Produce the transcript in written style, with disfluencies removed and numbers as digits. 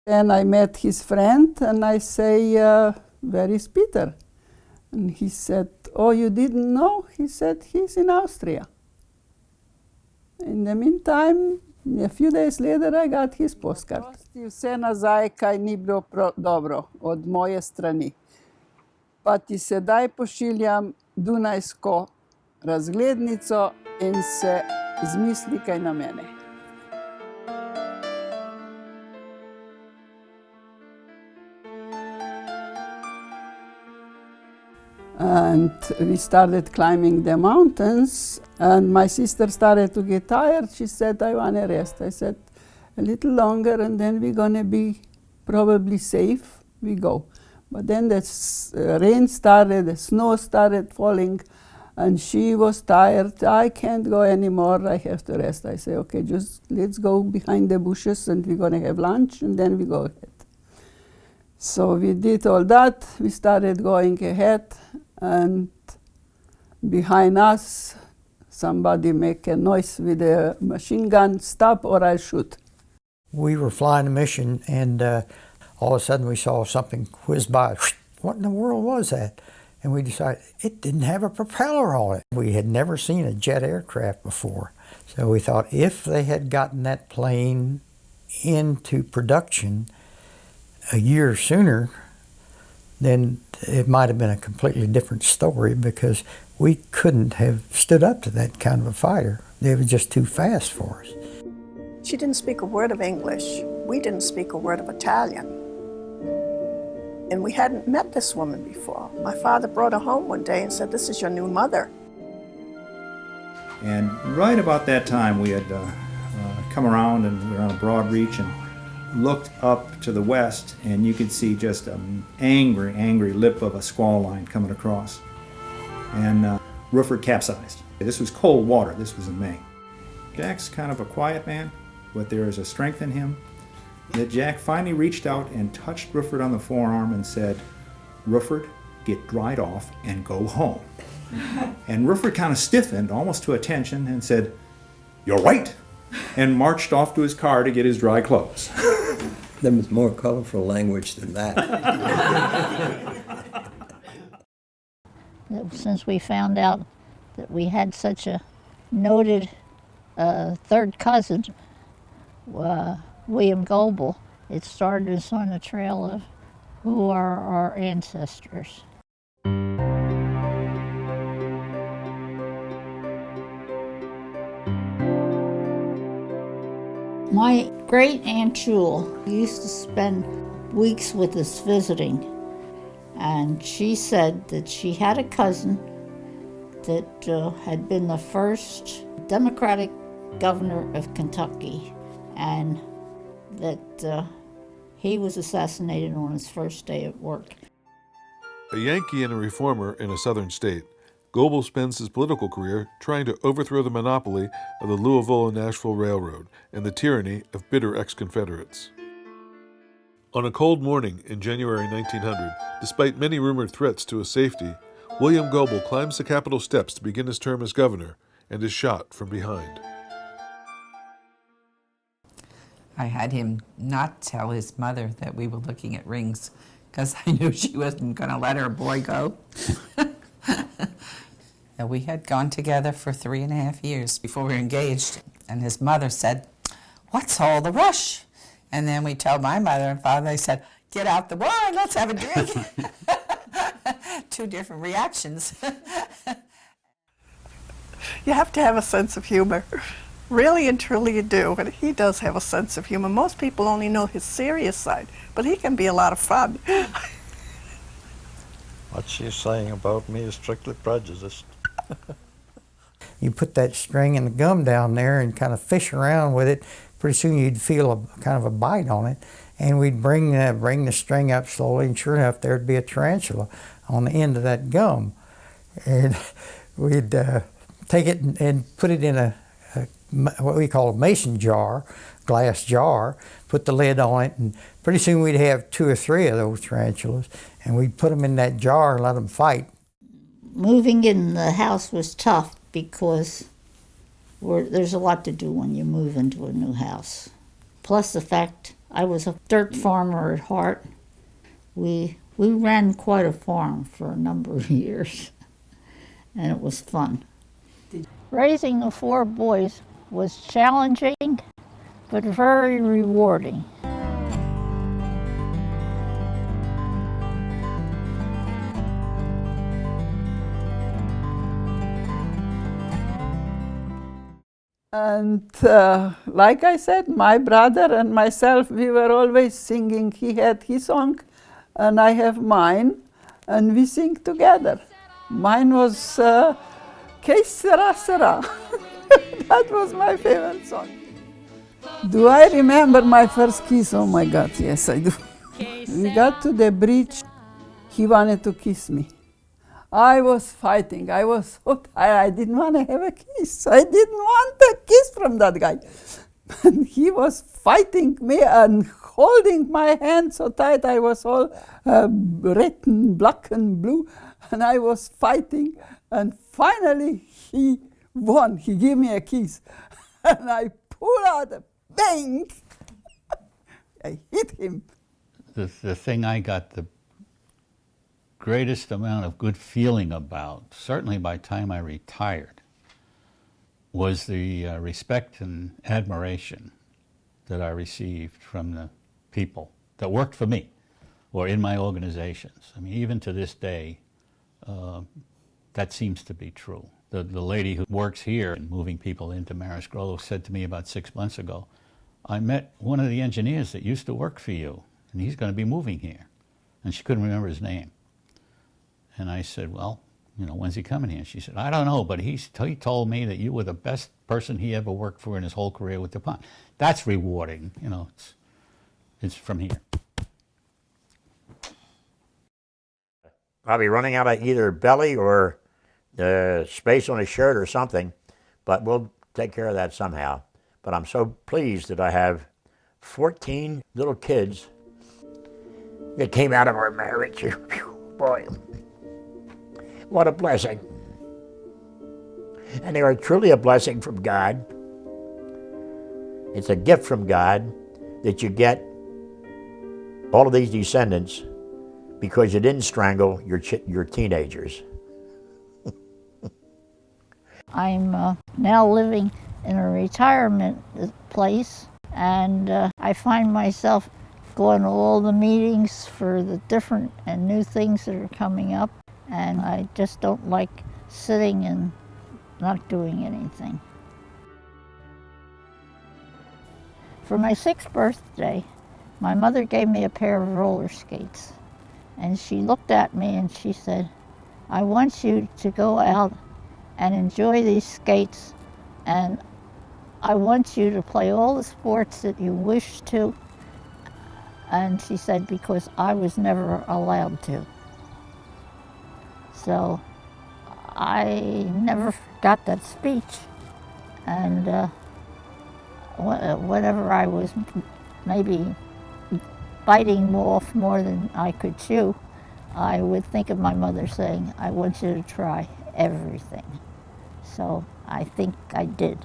And I met his friend, and I say, where is Peter? And he said, oh, you didn't know? He said, he's in Austria. In the meantime, a few days later, I got his postcard. Vse nazaj, kaj ni bilo dobro od moje strani. Pa ti sedaj pošiljam dunajsko razglednico in se zmisli kaj na mene. And we started climbing the mountains, and my sister started to get tired. She said, I want to rest. I said, a little longer, and then we're going to be probably safe. We go. But then the rain started, the snow started falling, and she was tired. I can't go anymore. I have to rest. I say, okay, just let's go behind the bushes, and we're going to have lunch, and then we go ahead. So we did all that. We started going ahead. And behind us, somebody make a noise with a machine gun, stop or I'll shoot. We were flying a mission, and all of a sudden we saw something whiz by. What in the world was that? And we decided it didn't have a propeller on it. We had never seen a jet aircraft before. So we thought if they had gotten that plane into production a year sooner, then it might have been a completely different story, because we couldn't have stood up to that kind of a fighter. They were just too fast for us. She didn't speak a word of English. We didn't speak a word of Italian. And we hadn't met this woman before. My father brought her home one day and said, this is your new mother. And right about that time, we had come around, and we were on a broad reach, and looked up to the west, and you could see just an angry lip of a squall line coming across. And Rufford capsized. This was cold water. This was in May. Jack's kind of a quiet man, but there is a strength in him that Jack finally reached out and touched Rufford on the forearm and said, Rufford, get dried off and go home. And Rufford kind of stiffened, almost to attention, and said, you're right, and marched off to his car to get his dry clothes. There was more colorful language than that. Since we found out that we had such a noted third cousin, William Goebel, it started us on a trail of who are our ancestors. My great Aunt Jewel used to spend weeks with us visiting, and she said that she had a cousin that had been the first Democratic governor of Kentucky, and that he was assassinated on his first day at work. A Yankee and a reformer in a southern state, Goebel spends his political career trying to overthrow the monopoly of the Louisville and Nashville Railroad and the tyranny of bitter ex-Confederates. On a cold morning in January 1900, despite many rumored threats to his safety, William Goebel climbs the Capitol steps to begin his term as governor and is shot from behind. I had him not tell his mother that we were looking at rings, because I knew she wasn't going to let her boy go. We had gone together for 3.5 years before we were engaged, and his mother said, what's all the rush? And then we told my mother and father, they said, get out the wine, let's have a drink. Two different reactions. You have to have a sense of humor. Really and truly you do, and he does have a sense of humor. Most people only know his serious side, but he can be a lot of fun. What she's saying about me is strictly prejudiced. You put that string and the gum down there and kind of fish around with it. Pretty soon you'd feel a kind of a bite on it, and we'd bring the string up slowly, and sure enough there'd be a tarantula on the end of that gum. And we'd take it and put it in a what we call a mason jar, glass jar, put the lid on it, and pretty soon we'd have 2 or 3 of those tarantulas, and we'd put them in that jar and let them fight. Moving in the house was tough because there's a lot to do when you move into a new house. Plus the fact I was a dirt farmer at heart. We ran quite a farm for a number of years, and it was fun. Raising the 4 boys was challenging, but very rewarding. And like I said, my brother and myself, we were always singing. He had his song, and I have mine, and we sing together. Mine was Que Sera Sera. That was my favorite song. Do I remember my first kiss? Oh my God, yes I do. We got to the bridge. He wanted to kiss me. I was fighting. I was so tired. I didn't want to have a kiss. I didn't want a kiss from that guy. And he was fighting me and holding my hand so tight. I was all red and black and blue. And I was fighting. And finally, he won. He gave me a kiss. And I pulled out a bang. I hit him. The thing I got the greatest amount of good feeling about, certainly by the time I retired, was the respect and admiration that I received from the people that worked for me or in my organizations. I mean, even to this day, that seems to be true. The lady who works here and moving people into Maris Grove said to me about 6 months ago, I met one of the engineers that used to work for you, and he's going to be moving here. And she couldn't remember his name. And I said, well, you know, when's he coming here? She said, I don't know, but he told me that you were the best person he ever worked for in his whole career with DuPont. That's rewarding, you know, it's from here. Probably running out of either belly or the space on his shirt or something, but we'll take care of that somehow. But I'm so pleased that I have 14 little kids that came out of our marriage. Whew, boy, what a blessing. And they are truly a blessing from God. It's a gift from God that you get all of these descendants because you didn't strangle your teenagers. I'm now living in a retirement place, and I find myself going to all the meetings for the different and new things that are coming up, and I just don't like sitting and not doing anything. For my 6th birthday, my mother gave me a pair of roller skates, and she looked at me and she said, I want you to go out and enjoy these skates, and I want you to play all the sports that you wish to. And she said, because I was never allowed to. So I never forgot that speech. And whenever I was maybe biting off more than I could chew, I would think of my mother saying, I want you to try everything. So I think I did.